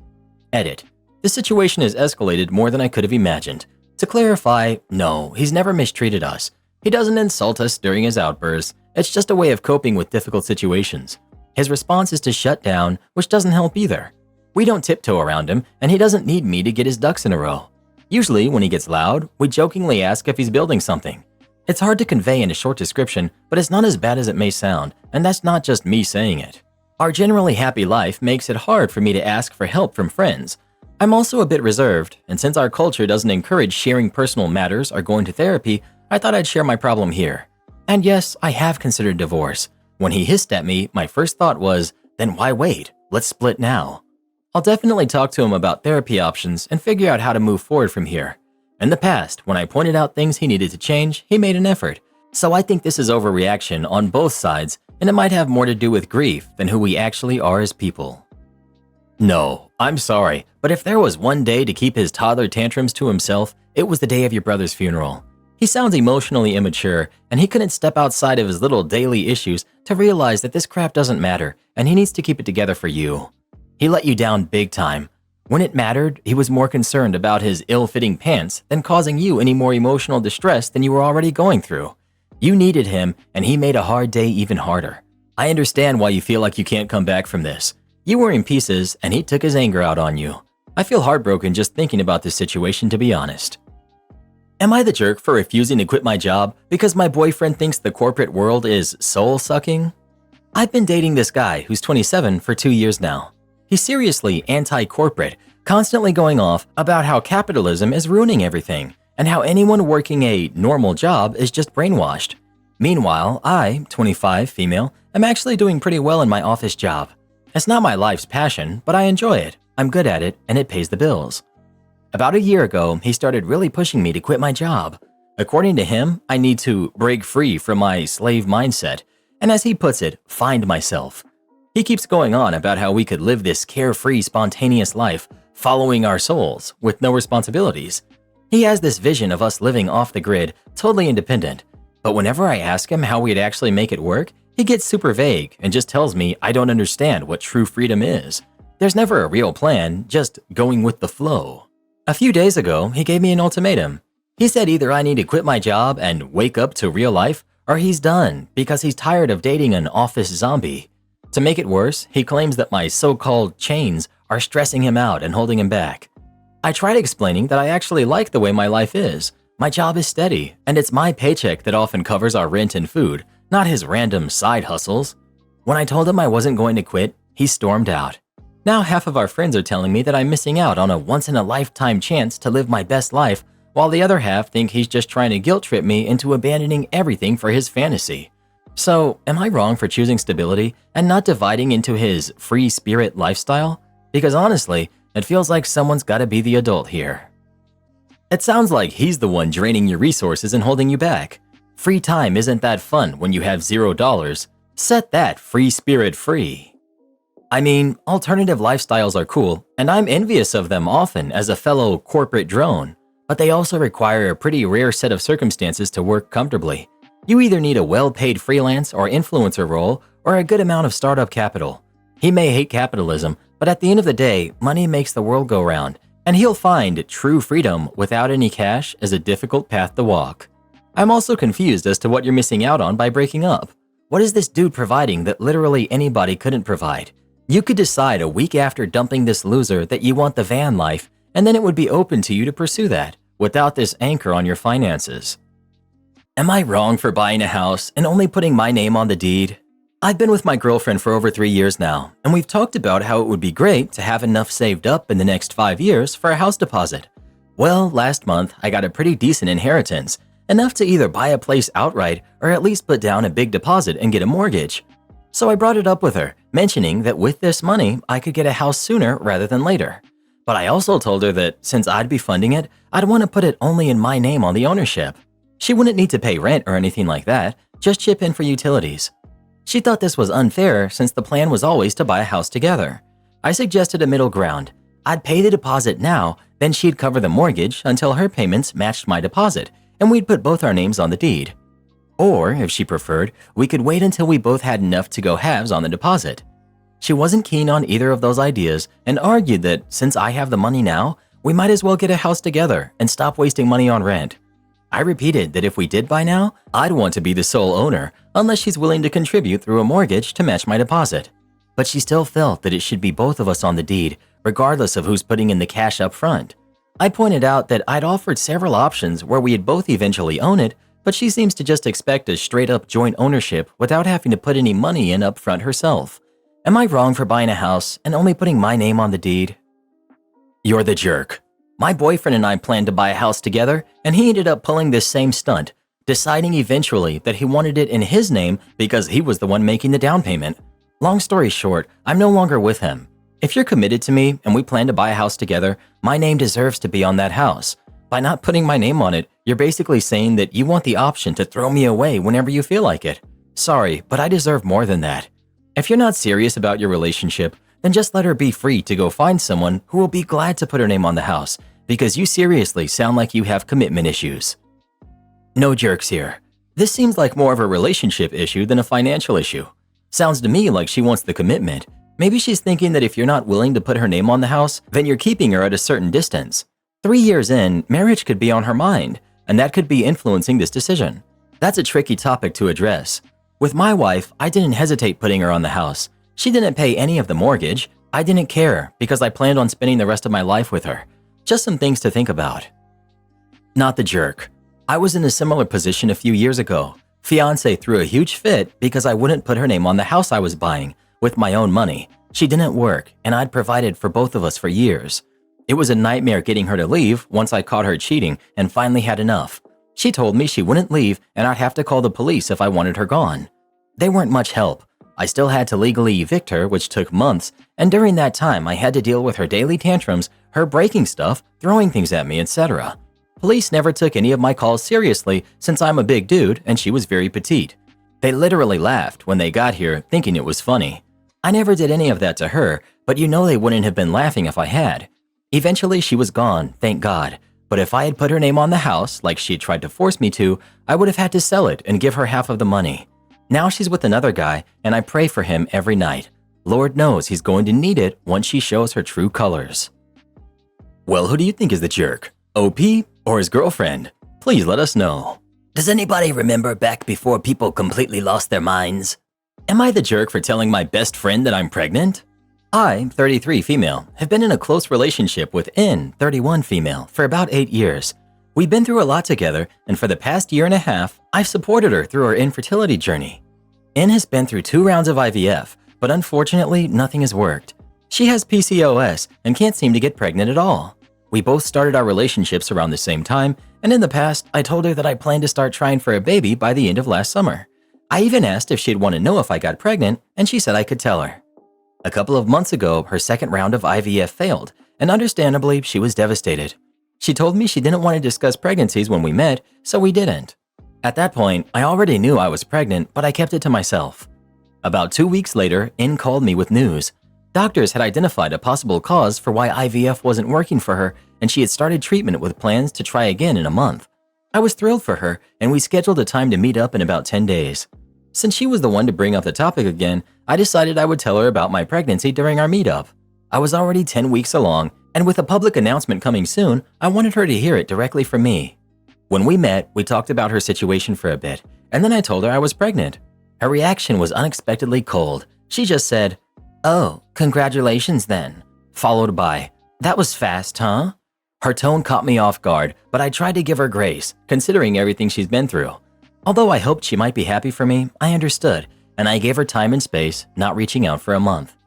Edit. This situation has escalated more than I could have imagined. To clarify, no, he's never mistreated us. He doesn't insult us during his outbursts. It's just a way of coping with difficult situations. His response is to shut down, which doesn't help either. We don't tiptoe around him, and he doesn't need me to get his ducks in a row. Usually, when he gets loud, we jokingly ask if he's building something. It's hard to convey in a short description, but it's not as bad as it may sound, and that's not just me saying it. Our generally happy life makes it hard for me to ask for help from friends. I'm also a bit reserved, and since our culture doesn't encourage sharing personal matters or going to therapy, I thought I'd share my problem here. And yes, I have considered divorce. When he hissed at me, my first thought was, then why wait? Let's split now. I'll definitely talk to him about therapy options and figure out how to move forward from here. In the past, when I pointed out things he needed to change, he made an effort. So I think this is overreaction on both sides, and it might have more to do with grief than who we actually are as people. No, I'm sorry, but if there was one day to keep his toddler tantrums to himself, it was the day of your brother's funeral. He sounds emotionally immature, and he couldn't step outside of his little daily issues to realize that this crap doesn't matter, and he needs to keep it together for you. He let you down big time. When it mattered, he was more concerned about his ill-fitting pants than causing you any more emotional distress than you were already going through. You needed him, and he made a hard day even harder. I understand why you feel like you can't come back from this. You were in pieces, and he took his anger out on you. I feel heartbroken just thinking about this situation, to be honest. Am I the jerk for refusing to quit my job because my boyfriend thinks the corporate world is soul-sucking? I've been dating this guy who's 27 for 2 years now. He's seriously anti-corporate, constantly going off about how capitalism is ruining everything and how anyone working a normal job is just brainwashed. Meanwhile, I, 25, female, am actually doing pretty well in my office job. It's not my life's passion, but I enjoy it. I'm good at it, and it pays the bills. About a year ago, he started really pushing me to quit my job. According to him, I need to break free from my slave mindset, and as he puts it, find myself. He keeps going on about how we could live this carefree, spontaneous life, following our souls, with no responsibilities. He has this vision of us living off the grid, totally independent. But whenever I ask him how we'd actually make it work, he gets super vague and just tells me I don't understand what true freedom is. There's never a real plan, just going with the flow. A few days ago, he gave me an ultimatum. He said either I need to quit my job and wake up to real life, or he's done because he's tired of dating an office zombie. To make it worse, he claims that my so-called chains are stressing him out and holding him back. I tried explaining that I actually like the way my life is. My job is steady, and it's my paycheck that often covers our rent and food, not his random side hustles. When I told him I wasn't going to quit, he stormed out. Now half of our friends are telling me that I'm missing out on a once-in-a-lifetime chance to live my best life, while the other half think he's just trying to guilt-trip me into abandoning everything for his fantasy. So, am I wrong for choosing stability and not dividing into his free spirit lifestyle? Because honestly, it feels like someone's gotta be the adult here. It sounds like he's the one draining your resources and holding you back. Free time isn't that fun when you have $0. Set that free spirit free. I mean, alternative lifestyles are cool, and I'm envious of them often as a fellow corporate drone, but they also require a pretty rare set of circumstances to work comfortably. You either need a well-paid freelance or influencer role or a good amount of startup capital. He may hate capitalism, but at the end of the day, money makes the world go round, and he'll find true freedom without any cash is a difficult path to walk. I'm also confused as to what you're missing out on by breaking up. What is this dude providing that literally anybody couldn't provide? You could decide a week after dumping this loser that you want the van life, and then it would be open to you to pursue that without this anchor on your finances. Am I wrong for buying a house and only putting my name on the deed? I've been with my girlfriend for over 3 years now, and we've talked about how it would be great to have enough saved up in the next 5 years for a house deposit. Well, last month, I got a pretty decent inheritance, enough to either buy a place outright or at least put down a big deposit and get a mortgage. So I brought it up with her, mentioning that with this money, I could get a house sooner rather than later. But I also told her that since I'd be funding it, I'd want to put it only in my name on the ownership. She wouldn't need to pay rent or anything like that, just chip in for utilities. She thought this was unfair since the plan was always to buy a house together. I suggested a middle ground. I'd pay the deposit now, then she'd cover the mortgage until her payments matched my deposit, and we'd put both our names on the deed. Or, if she preferred, we could wait until we both had enough to go halves on the deposit. She wasn't keen on either of those ideas and argued that since I have the money now, We might as well get a house together and stop wasting money on rent. I repeated that if we did buy now, I'd want to be the sole owner unless she's willing to contribute through a mortgage to match my deposit. But she still felt that it should be both of us on the deed, regardless of who's putting in the cash up front. I pointed out that I'd offered several options where we'd both eventually own it, but she seems to just expect a straight-up joint ownership without having to put any money in up front herself. Am I wrong for buying a house and only putting my name on the deed? You're the jerk. My boyfriend and I planned to buy a house together, and he ended up pulling this same stunt, deciding eventually that he wanted it in his name because he was the one making the down payment. Long story short, I'm no longer with him. If you're committed to me and we plan to buy a house together, my name deserves to be on that house. By not putting my name on it, you're basically saying that you want the option to throw me away whenever you feel like it. Sorry, but I deserve more than that. If you're not serious about your relationship, then just let her be free to go find someone who will be glad to put her name on the house, because you seriously sound like you have commitment issues. No jerks here. This seems like more of a relationship issue than a financial issue. Sounds to me like she wants the commitment. Maybe she's thinking that if you're not willing to put her name on the house, then you're keeping her at a certain distance. 3 years in, marriage could be on her mind, and that could be influencing this decision. That's a tricky topic to address. With my wife, I didn't hesitate putting her on the house. She didn't pay any of the mortgage. I didn't care because I planned on spending the rest of my life with her. Just some things to think about. Not the jerk. I was in a similar position a few years ago. Fiancé threw a huge fit because I wouldn't put her name on the house I was buying with my own money. She didn't work, and I'd provided for both of us for years. It was a nightmare getting her to leave once I caught her cheating and finally had enough. She told me she wouldn't leave and I'd have to call the police if I wanted her gone. They weren't much help. I still had to legally evict her, which took months, and during that time I had to deal with her daily tantrums, her breaking stuff, throwing things at me, etc. Police never took any of my calls seriously since I'm a big dude and she was very petite. They literally laughed when they got here, thinking it was funny. I never did any of that to her, but you know they wouldn't have been laughing if I had. Eventually she was gone, thank God, but if I had put her name on the house, like she had tried to force me to, I would have had to sell it and give her half of the money. Now she's with another guy, and I pray for him every night. Lord knows he's going to need it once she shows her true colors. Well, who do you think is the jerk? OP or his girlfriend? Please let us know. Does anybody remember back before people completely lost their minds? Am I the jerk for telling my best friend that I'm pregnant? I, 33 female, have been in a close relationship with N, 31 female, for about 8 years. We've been through a lot together, and for the past year and a half, I've supported her through her infertility journey. N has been through 2 rounds of IVF, but unfortunately, nothing has worked. She has PCOS and can't seem to get pregnant at all. We both started our relationships around the same time, and in the past, I told her that I planned to start trying for a baby by the end of last summer. I even asked if she'd want to know if I got pregnant, and she said I could tell her. A couple of months ago, her second round of IVF failed, and understandably, she was devastated. She told me she didn't want to discuss pregnancies when we met, so we didn't. At that point, I already knew I was pregnant, but I kept it to myself. About 2 weeks later, N called me with news. Doctors had identified a possible cause for why IVF wasn't working for her, and she had started treatment with plans to try again in a month. I was thrilled for her, and we scheduled a time to meet up in about 10 days. Since she was the one to bring up the topic again, I decided I would tell her about my pregnancy during our meetup. I was already 10 weeks along, and with a public announcement coming soon, I wanted her to hear it directly from me. When we met, we talked about her situation for a bit, and then I told her I was pregnant. Her reaction was unexpectedly cold. She just said, "Oh, congratulations then," followed by, "That was fast, huh?" Her tone caught me off guard, but I tried to give her grace, considering everything she's been through. Although I hoped she might be happy for me, I understood, and I gave her time and space, not reaching out for a month.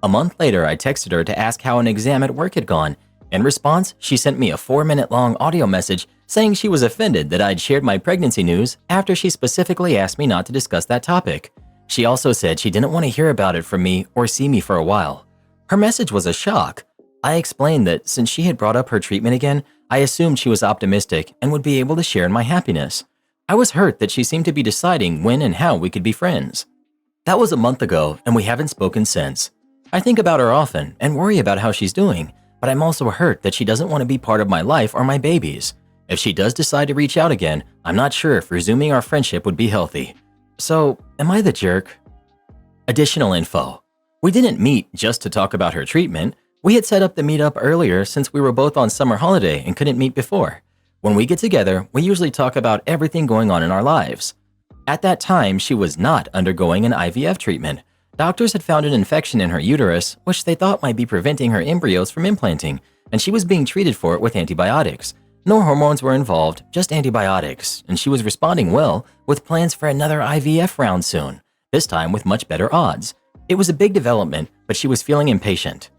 A month later, I texted her to ask how an exam at work had gone. In response, she sent me a 4-minute-long audio message saying she was offended that I'd shared my pregnancy news after she specifically asked me not to discuss that topic. She also said she didn't want to hear about it from me or see me for a while. Her message was a shock. I explained that since she had brought up her treatment again, I assumed she was optimistic and would be able to share in my happiness. I was hurt that she seemed to be deciding when and how we could be friends. That was a month ago, and we haven't spoken since. I think about her often and worry about how she's doing, but I'm also hurt that she doesn't want to be part of my life or my babies. If she does decide to reach out again, I'm not sure if resuming our friendship would be healthy. So, am I the jerk? Additional info. We didn't meet just to talk about her treatment. We had set up the meetup earlier since we were both on summer holiday and couldn't meet before. When we get together, we usually talk about everything going on in our lives. At that time, she was not undergoing an IVF treatment. Doctors had found an infection in her uterus, which they thought might be preventing her embryos from implanting, and she was being treated for it with antibiotics. No hormones were involved, just antibiotics, and she was responding well with plans for another IVF round soon, this time with much better odds. It was a big development, but she was feeling impatient.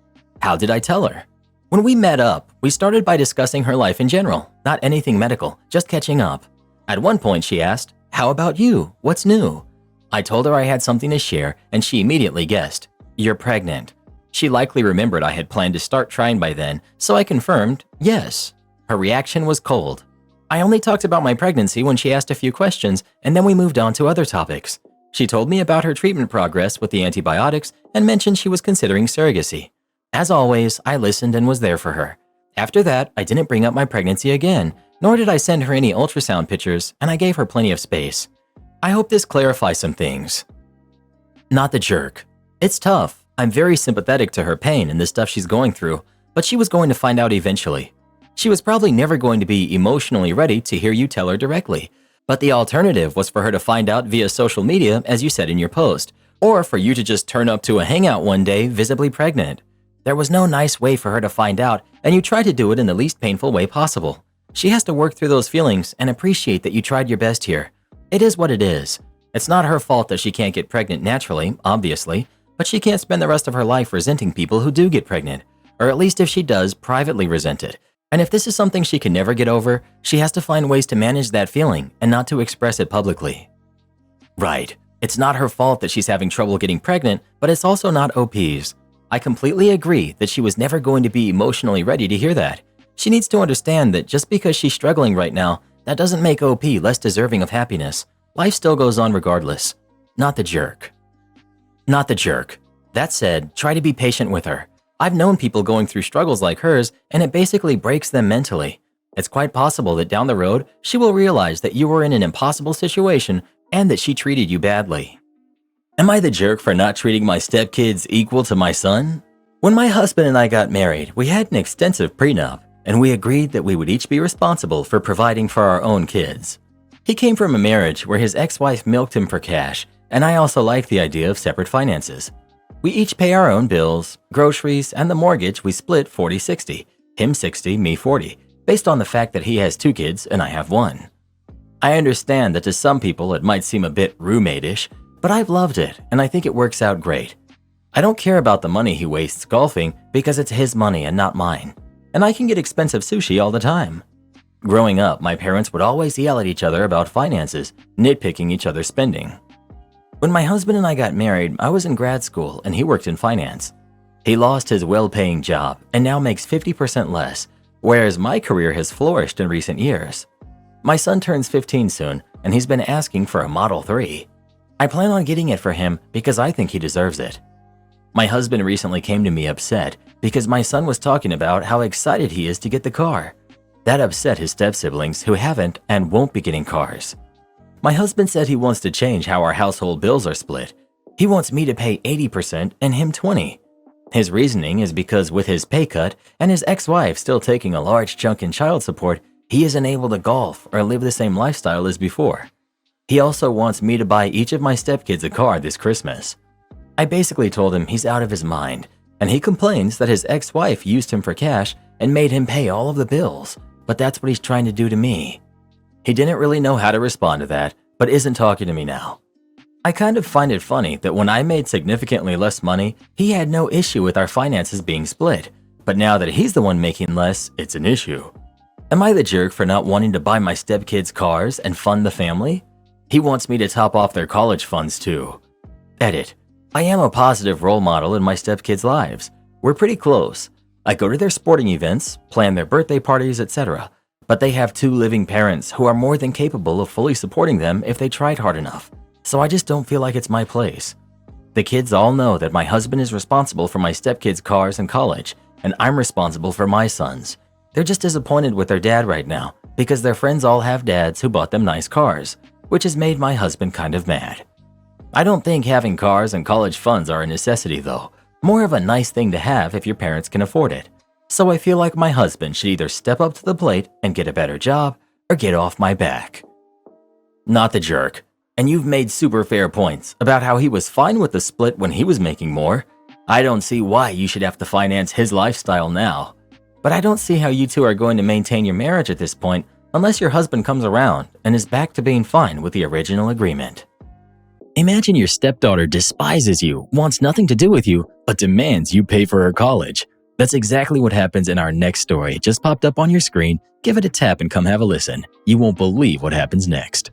How did I tell her? When we met up, we started by discussing her life in general, not anything medical, just catching up. At one point, she asked, "How about you? What's new?" I told her I had something to share, and she immediately guessed, "You're pregnant." She likely remembered I had planned to start trying by then, so I confirmed, yes. Her reaction was cold. I only talked about my pregnancy when she asked a few questions, and then we moved on to other topics. She told me about her treatment progress with the antibiotics and mentioned she was considering surrogacy. As always, I listened and was there for her. After that, I didn't bring up my pregnancy again, nor did I send her any ultrasound pictures, and I gave her plenty of space. I hope this clarifies some things. Not the jerk. It's tough. I'm very sympathetic to her pain and the stuff she's going through, but she was going to find out eventually. She was probably never going to be emotionally ready to hear you tell her directly, but the alternative was for her to find out via social media, as you said in your post, or for you to just turn up to a hangout one day visibly pregnant. There was no nice way for her to find out, and you tried to do it in the least painful way possible. She has to work through those feelings and appreciate that you tried your best here. It is what it is. It's not her fault that she can't get pregnant naturally, obviously, but she can't spend the rest of her life resenting people who do get pregnant, or at least if she does, privately resent it. And if this is something she can never get over, she has to find ways to manage that feeling and not to express it publicly. Right. It's not her fault that she's having trouble getting pregnant, but it's also not OP's. I completely agree that she was never going to be emotionally ready to hear that. She needs to understand that just because she's struggling right now, that doesn't make OP less deserving of happiness. Life still goes on regardless. Not the jerk. Not the jerk. That said, try to be patient with her. I've known people going through struggles like hers, and it basically breaks them mentally. It's quite possible that down the road, she will realize that you were in an impossible situation and that she treated you badly. Am I the jerk for not treating my stepkids equal to my son? When my husband and I got married, we had an extensive prenup, and we agreed that we would each be responsible for providing for our own kids. He came from a marriage where his ex-wife milked him for cash, and I also liked the idea of separate finances. We each pay our own bills, groceries, and the mortgage we split 40-60, him 60, me 40, based on the fact that he has 2 kids and I have 1. I understand that to some people it might seem a bit roommate-ish, but I've loved it and I think it works out great. I don't care about the money he wastes golfing because it's his money and not mine, and I can get expensive sushi all the time. Growing up, my parents would always yell at each other about finances, nitpicking each other's spending. When my husband and I got married, I was in grad school and he worked in finance. He lost his well-paying job and now makes 50% less, whereas my career has flourished in recent years. My son turns 15 soon and he's been asking for a Model 3. I plan on getting it for him because I think he deserves it. My husband recently came to me upset because my son was talking about how excited he is to get the car. That upset his step-siblings who haven't and won't be getting cars. My husband said he wants to change how our household bills are split. He wants me to pay 80% and him 20%. His reasoning is because with his pay cut and his ex-wife still taking a large chunk in child support, he isn't able to golf or live the same lifestyle as before. He also wants me to buy each of my stepkids a car this Christmas. I basically told him he's out of his mind, and he complains that his ex-wife used him for cash and made him pay all of the bills, but that's what he's trying to do to me. He didn't really know how to respond to that, but isn't talking to me now. I kind of find it funny that when I made significantly less money, he had no issue with our finances being split, but now that he's the one making less, it's an issue. Am I the jerk for not wanting to buy my stepkids cars and fund the family? He wants me to top off their college funds too. Edit. I am a positive role model in my stepkids' lives. We're pretty close. I go to their sporting events, plan their birthday parties, etc. But they have 2 living parents who are more than capable of fully supporting them if they tried hard enough. So I just don't feel like it's my place. The kids all know that my husband is responsible for my stepkids' cars and college, and I'm responsible for my sons. They're just disappointed with their dad right now because their friends all have dads who bought them nice cars, which has made my husband kind of mad. I don't think having cars and college funds are a necessity though. More of a nice thing to have if your parents can afford it. So I feel like my husband should either step up to the plate and get a better job or get off my back. Not the jerk. And you've made super fair points about how he was fine with the split when he was making more. I don't see why you should have to finance his lifestyle now. But I don't see how you two are going to maintain your marriage at this point unless your husband comes around and is back to being fine with the original agreement. Imagine your stepdaughter despises you, wants nothing to do with you, but demands you pay for her college. That's exactly what happens in our next story. Just popped up on your screen. Give it a tap and come have a listen. You won't believe what happens next.